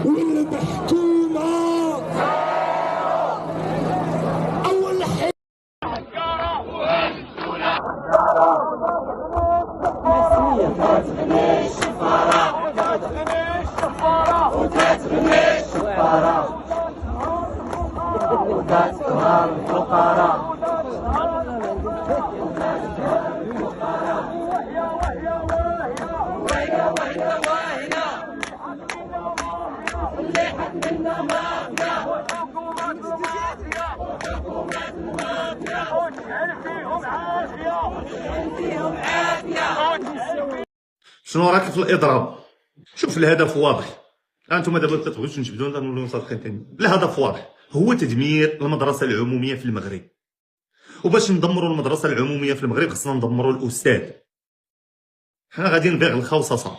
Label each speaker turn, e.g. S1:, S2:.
S1: والمحكومة أول حين
S2: شنو راك في الاضراب؟ شوف الهدف واضح. انتم دابا كتبغيوش نجبدوا نوليو صادقين ثاني. الهدف واضح، هو تدمير المدرسه العموميه في المغرب. وباش ندمروا المدرسه العموميه في المغرب خصنا ندمروا الاستاذ. حنا غاديين نبيع الخوصصه.